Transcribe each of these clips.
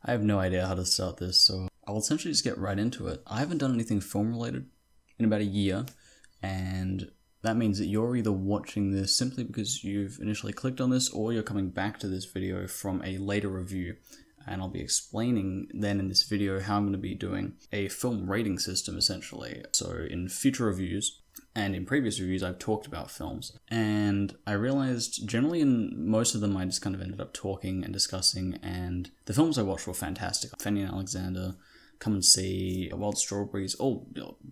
I have no idea how to start this, so I'll essentially just get right into it. I haven't done anything film related in about a year, and that means that you're either watching this simply because you've initially clicked on this, or you're coming back to this video from a later review. And I'll be explaining then in this video how I'm going to be doing a film rating system, essentially. So in future reviews, and in previous reviews, I've talked about films, and I realized generally in most of them I just kind of ended up talking and discussing, and the films I watched were fantastic. Fanny and Alexander, Come and See, Wild Strawberries, all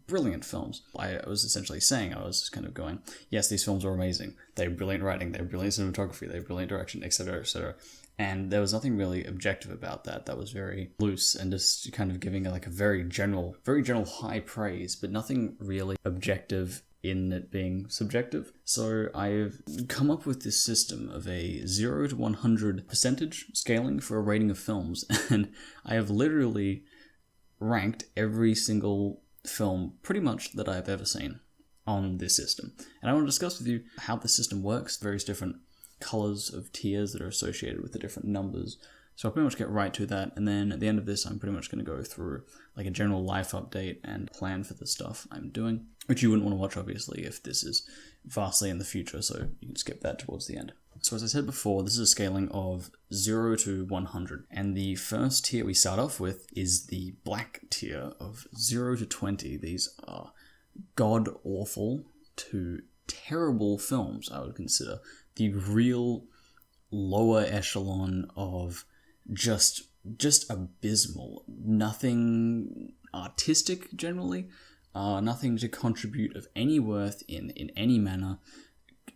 brilliant films. I was essentially saying, I was kind of going, yes, these films are amazing. They have brilliant writing, they have brilliant cinematography, they have brilliant direction, etc., etc. And there was nothing really objective about that. That was very loose and just kind of giving like a very general high praise, but nothing really objective in it being subjective. So I've come up with this system of a 0 to 100 percentage scaling for a rating of films, and I have literally ranked every single film pretty much that I've ever seen on this system. And I want to discuss with you how the system works, various different colors of tiers that are associated with the different numbers. So I'll pretty much get right to that, and then at the end of this I'm pretty much going to go through like a general life update and plan for the stuff I'm doing, which you wouldn't want to watch obviously if this is vastly in the future, so you can skip that towards the end. So as I said before, this is a scaling of 0 to 100, and the first tier we start off with is the black tier of 0 to 20. These are god-awful to terrible films, I would consider. The real lower echelon of just abysmal. Nothing artistic generally, nothing to contribute of any worth in any manner.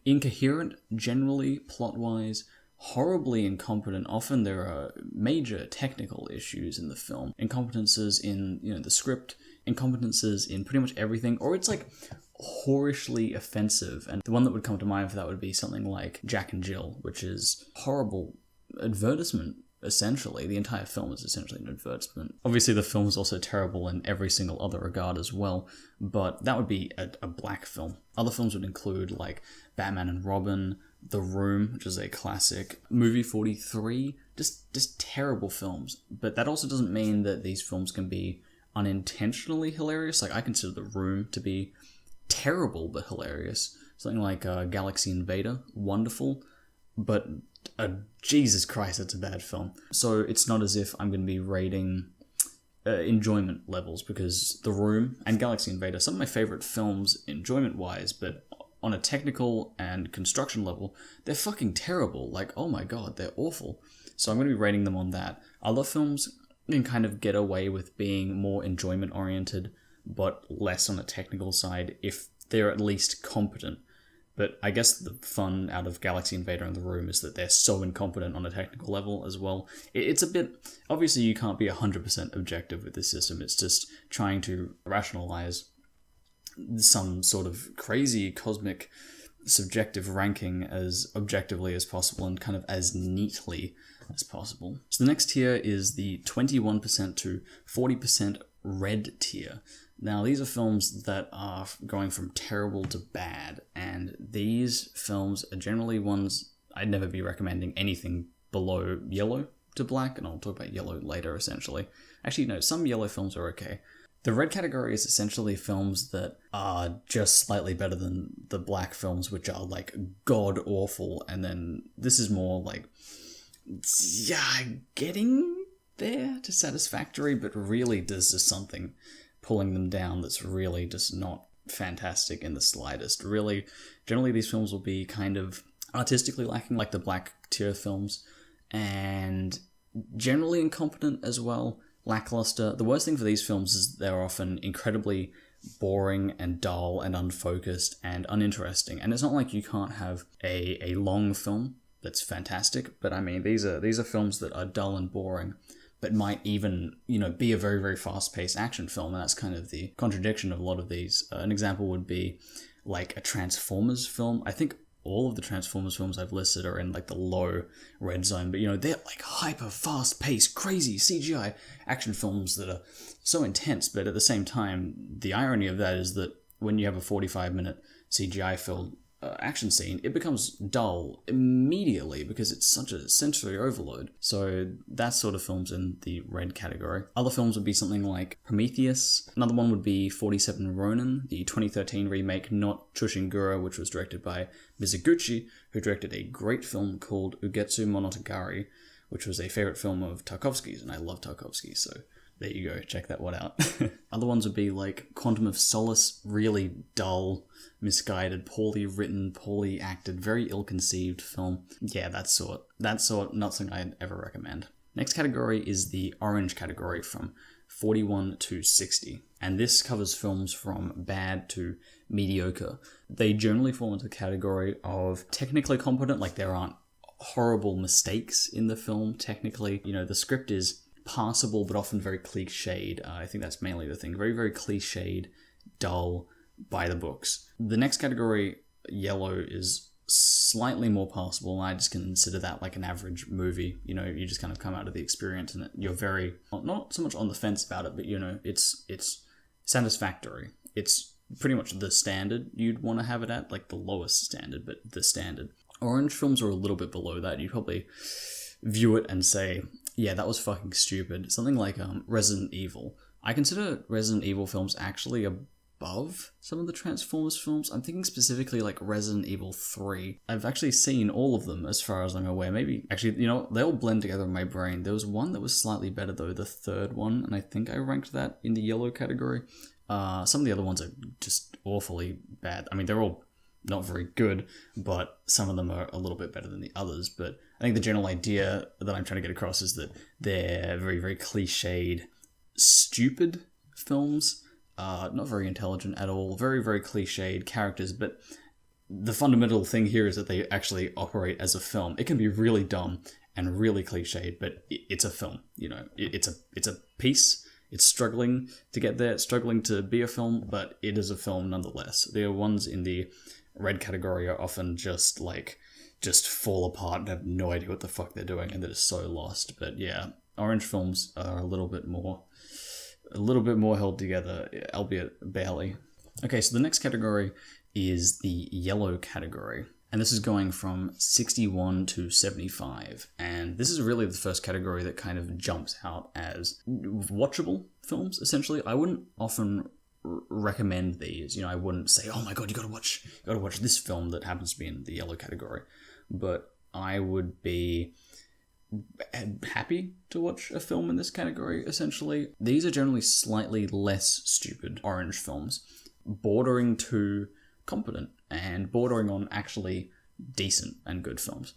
Incoherent generally, plot-wise, horribly incompetent. Often there are major technical issues in the film. Incompetences in, the script, incompetences in pretty much everything, or it's like whorishly offensive. And the one that would come to mind for that would be something like Jack and Jill, which is horrible advertisement. Essentially, the entire film is essentially an advertisement. Obviously, the film is also terrible in every single other regard as well, but that would be a black film. Other films would include, like, Batman and Robin, The Room, which is a classic, Movie 43, just terrible films. But that also doesn't mean that these films can be unintentionally hilarious. Like, I consider The Room to be terrible but hilarious. Something like Galaxy Invader, wonderful, but Jesus Christ, that's a bad film. So it's not as if I'm going to be rating enjoyment levels, because The Room and Galaxy Invader, some of my favorite films enjoyment-wise, but on a technical and construction level, they're fucking terrible. Like, oh my god, they're awful. So I'm going to be rating them on that. Other films can kind of get away with being more enjoyment-oriented, but less on a technical side, if they're at least competent. But I guess the fun out of Galaxy Invader and The Room is that they're so incompetent on a technical level as well. It's a bit... Obviously, you can't be 100% objective with this system. It's just trying to rationalize some sort of crazy cosmic subjective ranking as objectively as possible and kind of as neatly as possible. So the next tier is the 21% to 40% red tier. Now, these are films that are going from terrible to bad, and these films are generally ones I'd never be recommending anything below yellow to black, and I'll talk about yellow later, essentially. Actually, no, some yellow films are okay. The red category is essentially films that are just slightly better than the black films, which are, like, god-awful, and then this is more, like, yeah, getting there to satisfactory, but really there's just something pulling them down that's really just not fantastic in the slightest. Really, generally these films will be kind of artistically lacking, like the black tier films, and generally incompetent as well, lackluster. The worst thing for these films is they're often incredibly boring and dull and unfocused and uninteresting. And it's not like you can't have a long film that's fantastic, but I mean, these are films that are dull and boring, but might even, be a very, very fast-paced action film, and that's kind of the contradiction of a lot of these. An example would be, like, a Transformers film. I think all of the Transformers films I've listed are in, like, the low red zone, but, they're, like, hyper, fast-paced, crazy CGI action films that are so intense, but at the same time, the irony of that is that when you have a 45-minute CGI-filled action scene, it becomes dull immediately because it's such a sensory overload. So that sort of film's in the red category. Other films would be something like Prometheus. Another one would be 47 Ronin, the 2013 remake, not Chushingura, which was directed by Mizoguchi, who directed a great film called Ugetsu Monogatari, which was a favorite film of Tarkovsky's, and I love Tarkovsky, so there you go, check that one out. Other ones would be like Quantum of Solace, really dull, misguided, poorly written, poorly acted, very ill-conceived film. Yeah, that sort, not something I'd ever recommend. Next category is the orange category from 41 to 60. And this covers films from bad to mediocre. They generally fall into the category of technically competent, like there aren't horrible mistakes in the film technically. You know, the script is passable but often very cliched. I think that's mainly the thing. Very, very cliched, dull, by the books. The next category, yellow, is slightly more passable, and I just consider that like an average movie. You know, you just kind of come out of the experience and you're very, not so much on the fence about it, but you know, it's satisfactory. It's pretty much the standard you'd want to have it at, like the lowest standard, but the standard. Orange films are a little bit below that. You'd probably view it and say, yeah, that was fucking stupid. Something like Resident Evil. I consider Resident Evil films actually above some of the Transformers films. I'm thinking specifically like Resident Evil 3. I've actually seen all of them as far as I'm aware. Maybe, actually, you know, they all blend together in my brain. There was one that was slightly better though, the third one, and I think I ranked that in the yellow category. Some of the other ones are just awfully bad. I mean, they're all not very good, but some of them are a little bit better than the others. But I think the general idea that I'm trying to get across is that they're very, very cliched, stupid films, not very intelligent at all, very, very cliched characters, but the fundamental thing here is that they actually operate as a film. It can be really dumb and really cliched, but it's a film, you know, it's a piece. It's struggling to get there, it's struggling to be a film, but it is a film nonetheless. The ones in the red category are often just fall apart and have no idea what the fuck they're doing, and they're just so lost. But yeah, orange films are a little bit more held together, albeit barely. Okay, so the next category is the yellow category. And this is going from 61 to 75. And this is really the first category that kind of jumps out as watchable films, essentially. I wouldn't often recommend these. You know, I wouldn't say, oh my god, you gotta watch this film that happens to be in the yellow category. But I would be happy to watch a film in this category, essentially. These are generally slightly less stupid orange films, bordering to competent and bordering on actually decent and good films.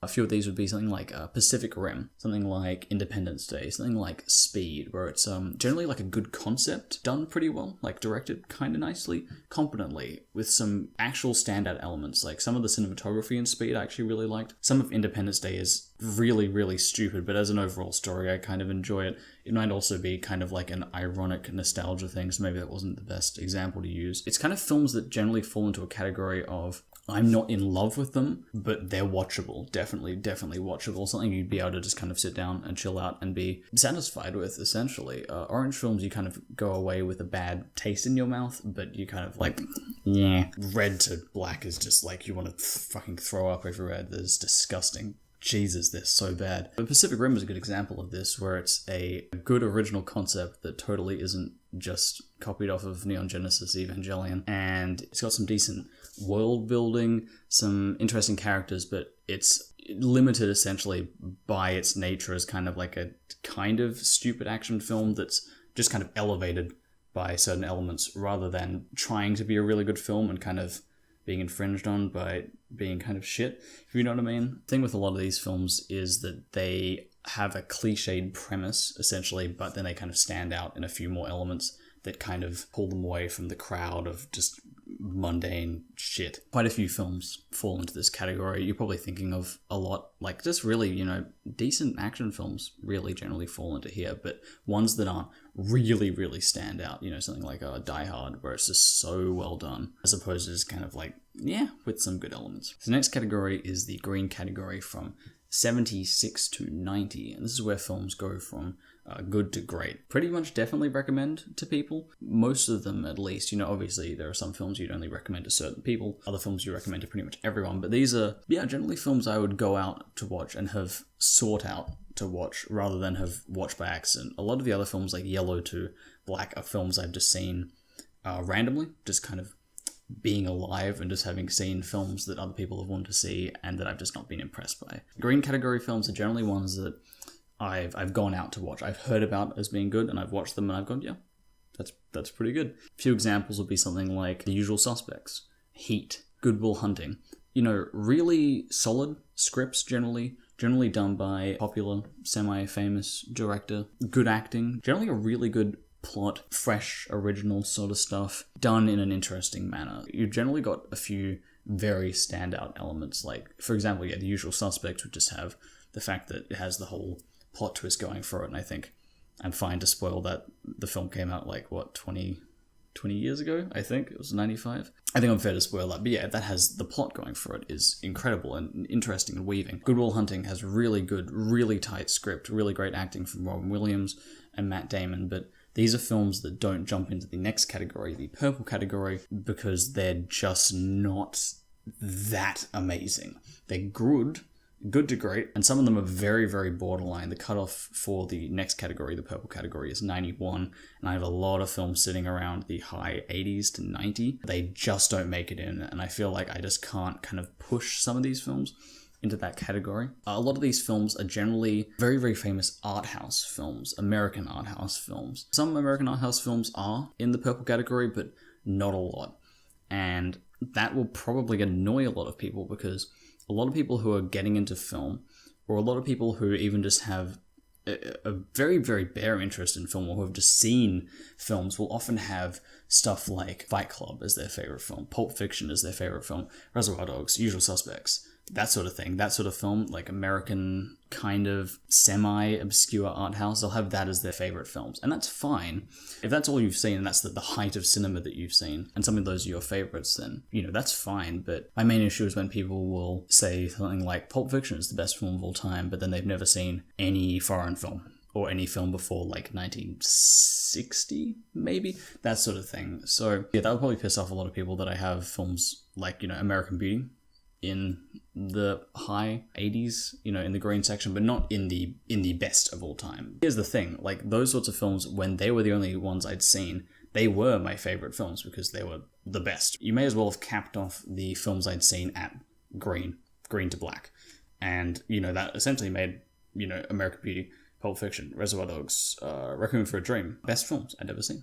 A few of these would be something like Pacific Rim, something like Independence Day, something like Speed, where it's generally like a good concept, done pretty well, like directed kind of nicely, competently, with some actual standout elements. Like some of the cinematography in Speed I actually really liked. Some of Independence Day is really, really stupid, but as an overall story I kind of enjoy it. It might also be kind of like an ironic nostalgia thing, so maybe that wasn't the best example to use. It's kind of films that generally fall into a category of I'm not in love with them, but they're watchable. Definitely watchable. Something you'd be able to just kind of sit down and chill out and be satisfied with, essentially. Orange films, you kind of go away with a bad taste in your mouth, but you kind of like, yeah. Red to black is just like, you want to fucking throw up everywhere. That's disgusting. Jesus, they're so bad. But Pacific Rim is a good example of this, where it's a good original concept that totally isn't just copied off of Neon Genesis Evangelion, and it's got some decent world building, some interesting characters, but it's limited essentially by its nature as kind of like a kind of stupid action film that's just kind of elevated by certain elements rather than trying to be a really good film and kind of being infringed on by being kind of shit, if you know what I mean. The thing with a lot of these films is that they have a cliched premise, essentially, but then they kind of stand out in a few more elements that kind of pull them away from the crowd of just mundane shit. Quite a few films fall into this category. You're probably thinking of a lot, like just really, you know, decent action films really generally fall into here, but ones that aren't really, really stand out, you know, something like Die Hard, where it's just so well done, as opposed to just kind of like, yeah, with some good elements. So the next category is the green category from 76 to 90, and this is where films go from good to great. Pretty much definitely recommend to people. Most of them, at least. Obviously there are some films you'd only recommend to certain people, other films you recommend to pretty much everyone, but these are, generally films I would go out to watch and have sought out to watch rather than have watched by accident. A lot of the other films, like Yellow to Black, are films I've just seen randomly, just kind of being alive and just having seen films that other people have wanted to see and that I've just not been impressed by. Green category films are generally ones that I've gone out to watch. I've heard about as being good and I've watched them and I've gone, yeah, that's pretty good. A few examples would be something like The Usual Suspects, Heat, Good Will Hunting. Really solid scripts generally done by popular, semi-famous director. Good acting, generally a really good plot, fresh, original sort of stuff, done in an interesting manner. You've generally got a few very standout elements, like, for example, The Usual Suspects would just have the fact that it has the whole plot twist going for it, and I think I'm fine to spoil that the film came out, 20 years ago, I think. It was 95. I think I'm fair to spoil that, but that has the plot going for it, is incredible and interesting and weaving. Good Will Hunting has really good, really tight script, really great acting from Robin Williams and Matt Damon, but these are films that don't jump into the next category, the purple category, because they're just not that amazing. They're good to great, and some of them are very, very borderline. The cutoff for the next category, the purple category, is 91, and I have a lot of films sitting around the high 80s to 90. They just don't make it in, and I feel like I just can't kind of push some of these films into that category. A lot of these films are generally very, very famous art house films, American art house films. Some American art house films are in the purple category, but not a lot. And that will probably annoy a lot of people, because a lot of people who are getting into film, or a lot of people who even just have a very, very bare interest in film, or who have just seen films, will often have stuff like Fight Club as their favorite film, Pulp Fiction as their favorite film, Reservoir Dogs, Usual Suspects, that sort of thing. That sort of film, like American kind of semi-obscure art house, they'll have that as their favorite films. And that's fine. If that's all you've seen, and that's the height of cinema that you've seen, and some of those are your favorites, then, that's fine. But my main issue is when people will say something like Pulp Fiction is the best film of all time, but then they've never seen any foreign film, or any film before 1960, maybe? That sort of thing. So, that would probably piss off a lot of people that I have films like, American Beauty in the high 80s, in the green section, but not in the best of all time. Here's the thing, those sorts of films, when they were the only ones I'd seen, they were my favorite films because they were the best. You may as well have capped off the films I'd seen at green to black. And, that essentially made, American Beauty, Pulp Fiction, Reservoir Dogs, Requiem for a Dream, best films I'd ever seen.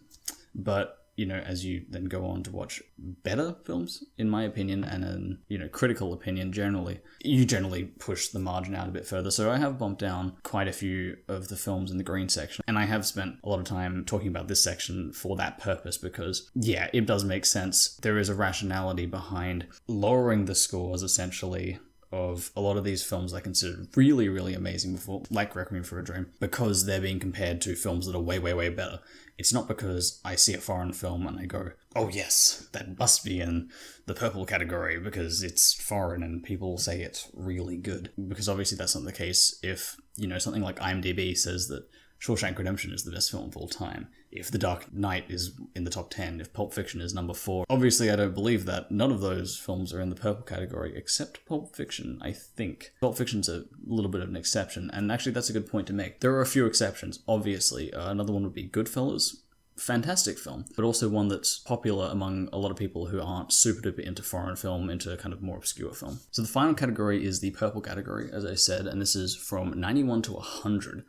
But as you then go on to watch better films, in my opinion, and in, critical opinion generally, you generally push the margin out a bit further. So I have bumped down quite a few of the films in the green section, and I have spent a lot of time talking about this section for that purpose, because, it does make sense. There is a rationality behind lowering the scores, essentially, of a lot of these films I considered really, really amazing before, like Requiem for a Dream, because they're being compared to films that are way, way, way better. It's not because I see a foreign film and I go, oh yes, that must be in the purple category because it's foreign and people say it's really good. Because obviously that's not the case if, something like IMDb says that Shawshank Redemption is the best film of all time, if The Dark Knight is in the top 10, if Pulp Fiction is number 4. Obviously, I don't believe that. None of those films are in the purple category, except Pulp Fiction, I think. Pulp Fiction's a little bit of an exception, and actually that's a good point to make. There are a few exceptions, obviously. Another one would be Goodfellas. Fantastic film, but also one that's popular among a lot of people who aren't super duper into foreign film, into kind of more obscure film. So the final category is the purple category, as I said, and this is from 91 to 100.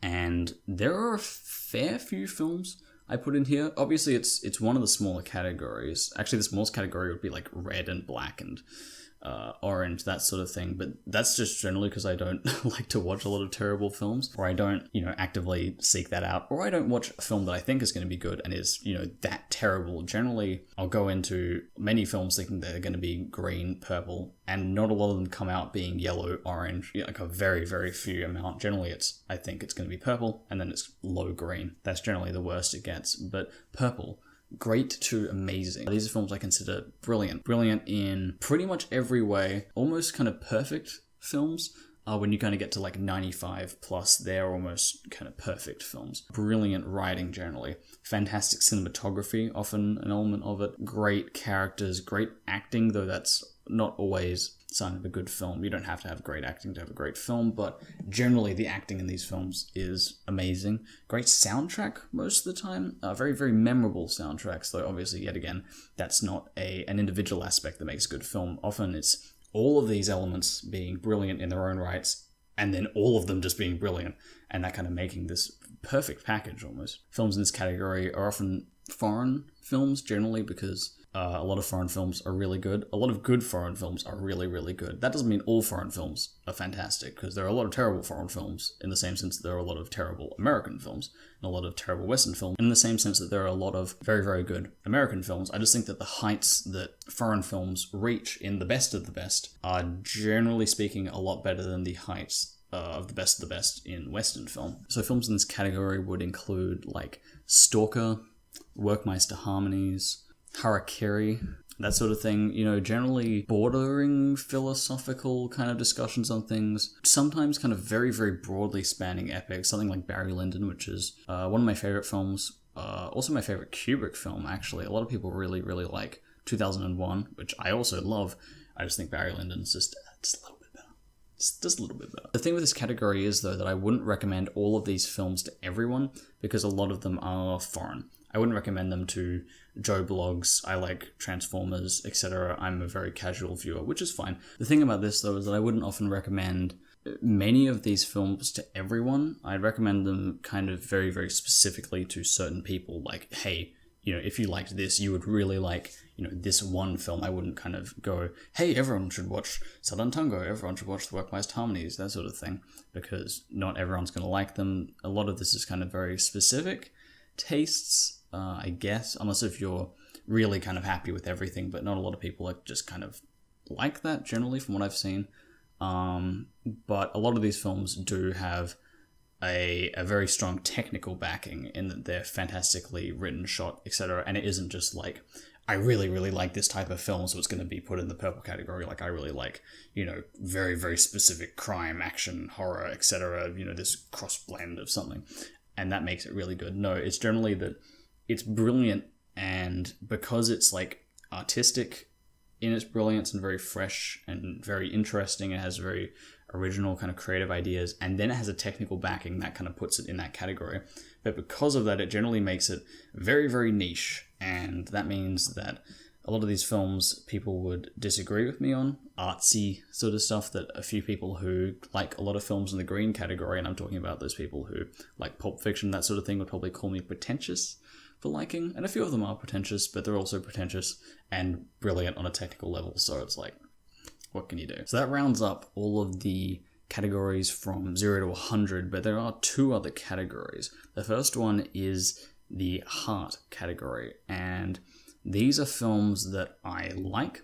And there are a fair few films I put in here. Obviously, it's one of the smaller categories. Actually, the smallest category would be like red and black and orange, that sort of thing. But that's just generally because I don't like to watch a lot of terrible films, or I don't, actively seek that out, or I don't watch a film that I think is going to be good and is, that terrible. Generally, I'll go into many films thinking they're going to be green, purple, and not a lot of them come out being yellow, orange, like a very, very few amount. Generally, I think it's going to be purple, and then it's low green. That's generally the worst it gets. But purple, great to amazing. These are films I consider brilliant. Brilliant in pretty much every way. Almost kind of perfect films. when you kind of get to like 95 plus, they're almost kind of perfect films. Brilliant writing generally. Fantastic cinematography, often an element of it. Great characters, great acting, though that's not always a sign of a good film. You don't have to have great acting to have a great film, but generally the acting in these films is amazing. Great soundtrack most of the time. Very, very memorable soundtracks, though obviously, yet again, that's not an individual aspect that makes a good film. Often it's all of these elements being brilliant in their own rights, and then all of them just being brilliant, and that kind of making this perfect package almost. Films in this category are often foreign films generally because a lot of foreign films are really good. A lot of good foreign films are really, really good. That doesn't mean all foreign films are fantastic, because there are a lot of terrible foreign films in the same sense that there are a lot of terrible American films and a lot of terrible Western films, in the same sense that there are a lot of very, very good American films. I just think that the heights that foreign films reach in the best of the best are, generally speaking, a lot better than the heights of the best in Western film. So films in this category would include like Stalker, Workmeister Harmonies, Harakiri, that sort of thing, you know, generally bordering philosophical kind of discussions on things, sometimes kind of very, very broadly spanning epics, something like Barry Lyndon, which is one of my favorite films, also my favorite Kubrick film, actually. A lot of people really, really like 2001, which I also love. I just think Barry Lyndon's just a little bit better. Just a little bit better. The thing with this category is, though, that I wouldn't recommend all of these films to everyone, because a lot of them are foreign. I wouldn't recommend them to Joe Blogs. I like Transformers, etc. I'm a very casual viewer, which is fine. The thing about this, though, is that I wouldn't often recommend many of these films to everyone. I'd recommend them kind of very, very specifically to certain people. Like, hey, you know, if you liked this, you would really like, you know, this one film. I wouldn't kind of go, hey, everyone should watch Southern Tango, everyone should watch The Workmeister Harmonies, that sort of thing, because not everyone's going to like them. A lot of this is kind of very specific tastes, I guess, unless if you're really kind of happy with everything, but not a lot of people are just kind of like that generally from what I've seen. But a lot of these films do have a very strong technical backing in that they're fantastically written, shot, etc. And it isn't just like, I really, really like this type of film, so it's going to be put in the purple category. Like, I really like, you know, very, very specific crime, action, horror, etc. You know, this cross blend of something. And that makes it really good. No, it's generally that it's brilliant, and because it's like artistic in its brilliance and very fresh and very interesting, it has very original kind of creative ideas, and then it has a technical backing that kind of puts it in that category. But because of that, it generally makes it very, very niche, and that means that a lot of these films people would disagree with me on, artsy sort of stuff that a few people who like a lot of films in the green category, and I'm talking about those people who like Pulp Fiction, that sort of thing, would probably call me pretentious for liking, and a few of them are pretentious, but they're also pretentious and brilliant on a technical level, so it's like, what can you do? So that rounds up all of the categories from 0 to 100, but there are two other categories. The first one is the heart category, and these are films that I like,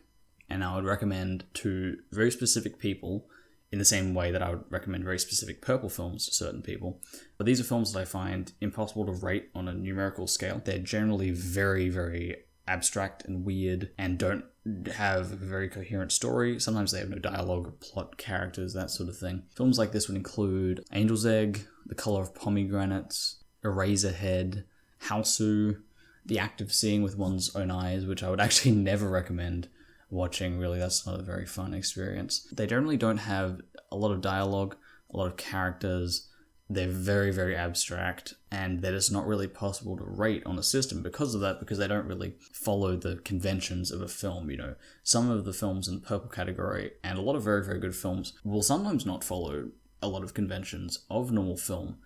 and I would recommend to very specific people in the same way that I would recommend very specific purple films to certain people. But these are films that I find impossible to rate on a numerical scale. They're generally very, very abstract and weird and don't have a very coherent story. Sometimes they have no dialogue, plot, characters, that sort of thing. Films like this would include Angel's Egg, The Color of Pomegranates, Eraserhead, Hausu, The Act of Seeing with One's Own Eyes, which I would actually never recommend watching, really. That's not a very fun experience. They generally don't have a lot of dialogue, a lot of characters. They're very, very abstract, and they're just not really possible to rate on a system because of that, because they don't really follow the conventions of a film. You know, some of the films in the purple category, and a lot of very, very good films, will sometimes not follow a lot of conventions of normal film.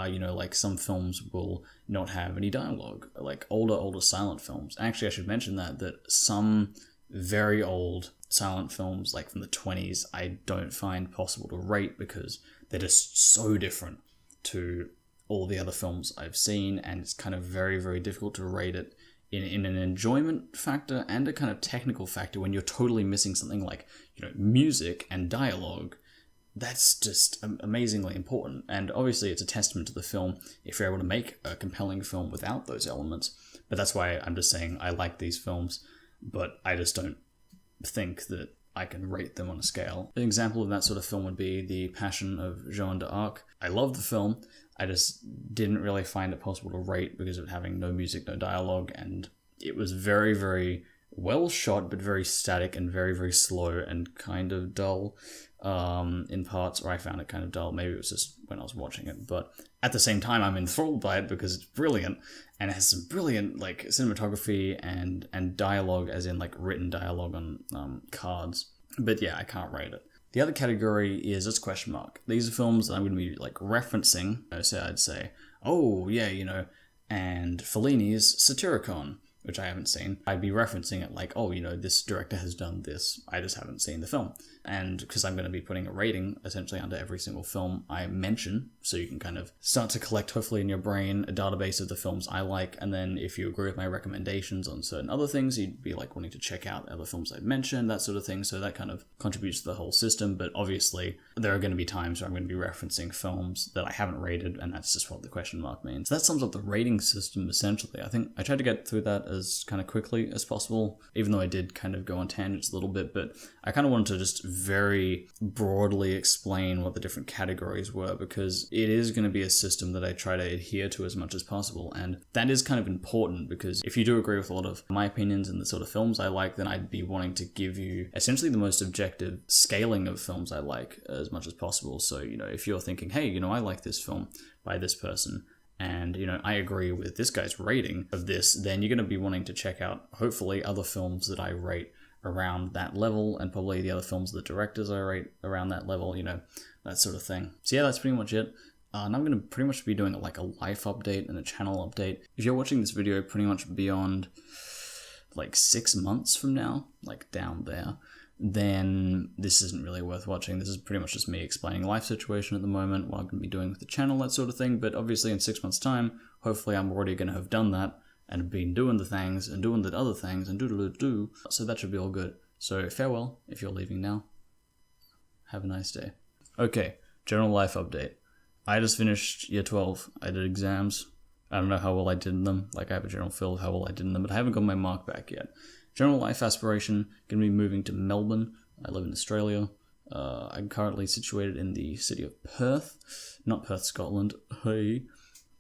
You know, like some films will not have any dialogue, like older silent films. Actually, I should mention that some very old silent films, like from the 20s, I don't find possible to rate because they're just so different to all the other films I've seen, and it's kind of very, very difficult to rate it in an enjoyment factor and a kind of technical factor when you're totally missing something like, you know, music and dialogue. That's just amazingly important, and obviously it's a testament to the film if you're able to make a compelling film without those elements. But that's why I'm just saying I like these films, but I just don't think that I can rate them on a scale. An example of that sort of film would be The Passion of Joan d'Arc. I love the film, I just didn't really find it possible to rate because of having no music, no dialogue, and it was very, very well shot, but very static and very, very slow and kind of dull in parts, or I found it kind of dull. Maybe it was just when I was watching it, but at the same time, I'm enthralled by it because it's brilliant, and it has some brilliant, like, cinematography and dialogue, as in, like, written dialogue on cards. But yeah, I can't rate it. The other category is its question mark. These are films that I'm going to be, like, referencing. So I'd say, oh, yeah, you know, and Fellini's Satyricon, which I haven't seen. I'd be referencing it like, oh, you know, this director has done this. I just haven't seen the film. And because I'm going to be putting a rating essentially under every single film I mention, so you can kind of start to collect, hopefully in your brain, a database of the films I like. And then if you agree with my recommendations on certain other things, you'd be like wanting to check out other films I've mentioned, that sort of thing. So that kind of contributes to the whole system. But obviously, there are going to be times where I'm going to be referencing films that I haven't rated, and that's just what the question mark means. So that sums up the rating system, essentially. I think I tried to get through that as kind of quickly as possible, even though I did kind of go on tangents a little bit, but I kind of wanted to just very broadly explain what the different categories were, because it is going to be a system that I try to adhere to as much as possible, and that is kind of important, because if you do agree with a lot of my opinions and the sort of films I like, then I'd be wanting to give you essentially the most objective scaling of films I like as much as possible. So, you know, if you're thinking, hey, you know, I like this film by this person, and, you know, I agree with this guy's rating of this, then you're going to be wanting to check out, hopefully, other films that I rate around that level, and probably the other films of the directors I rate around that level, you know, that sort of thing. So yeah, that's pretty much it. And I'm going to pretty much be doing like a life update and a channel update. If you're watching this video pretty much beyond like 6 months from now, like down there, then this isn't really worth watching. This is pretty much just me explaining life situation at the moment, what I'm going to be doing with the channel, that sort of thing. But obviously in 6 months' time, hopefully I'm already going to have done that and been doing the things and doing the other things and do. So that should be all good. So farewell if you're leaving now. Have a nice day. Okay, general life update. I just finished year 12. I did exams. I don't know how well I did in them. Like, I have a general feel of how well I did in them, but I haven't got my mark back yet. General life aspiration, going to be moving to Melbourne. I live in Australia. I'm currently situated in the city of Perth. Not Perth, Scotland. Hey.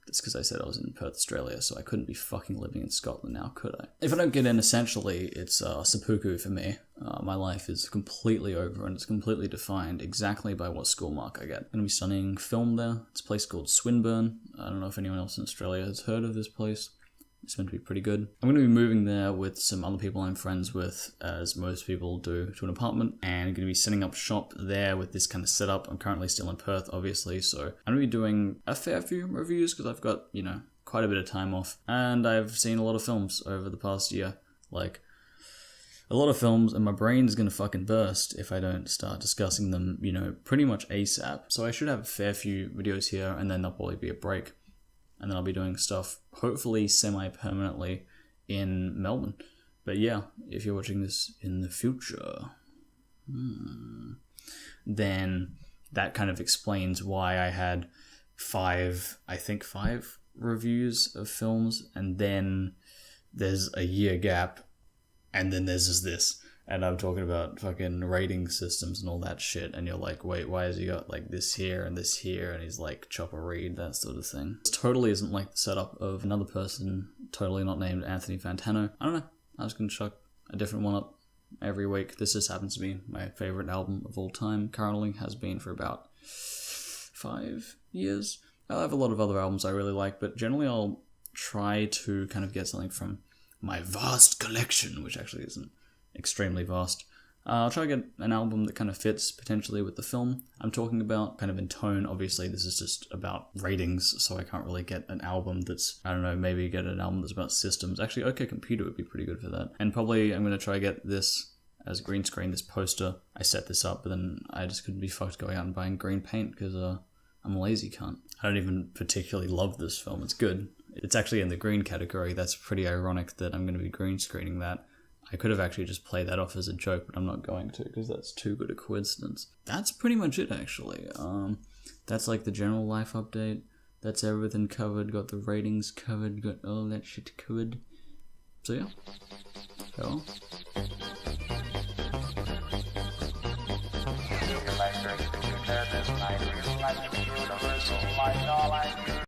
That's because I said I was in Perth, Australia, so I couldn't be fucking living in Scotland now, could I? If I don't get in, essentially, it's seppuku for me. My life is completely over, and it's completely defined exactly by what school mark I get. I'm going to be studying film there. It's a place called Swinburne. I don't know if anyone else in Australia has heard of this place. It's meant to be pretty good. I'm going to be moving there with some other people I'm friends with, as most people do, to an apartment, and I'm going to be setting up shop there with this kind of setup. I'm currently still in Perth, obviously, so I'm going to be doing a fair few reviews because I've got, you know, quite a bit of time off, and I've seen a lot of films over the past year, like a lot of films, and my brain's going to fucking burst if I don't start discussing them, you know, pretty much ASAP. So I should have a fair few videos here, and then there'll probably be a break. And then I'll be doing stuff, hopefully semi-permanently, in Melbourne. But yeah, if you're watching this in the future, then that kind of explains why I had five reviews of films, and then there's a year gap, and then there's this. And I'm talking about fucking rating systems and all that shit, and you're like, wait, why has he got like this here, and he's like chopper read, that sort of thing. This totally isn't like the setup of another person, totally not named Anthony Fantano. I don't know, I was gonna chuck a different one up every week. This just happens to be my favorite album of all time, currently, has been for about 5 years. I have a lot of other albums I really like, but generally I'll try to kind of get something from my vast collection, which actually isn't extremely vast. I'll try to get an album that kind of fits potentially with the film I'm talking about, kind of in tone. Obviously, this is just about ratings, so I can't really get an album that's, I don't know, maybe get an album that's about systems. Actually, OK Computer would be pretty good for that. And probably I'm going to try to get this as a green screen, this poster. I set this up, but then I just couldn't be fucked going out and buying green paint because I'm a lazy cunt. I don't even particularly love this film. It's good. It's actually in the green category. That's pretty ironic that I'm going to be green screening that. I could have actually just played that off as a joke, but I'm not going to because that's too good a coincidence. That's pretty much it, actually. That's like the general life update. That's everything covered. Got the ratings covered. Got all that shit covered. So yeah. Farewell.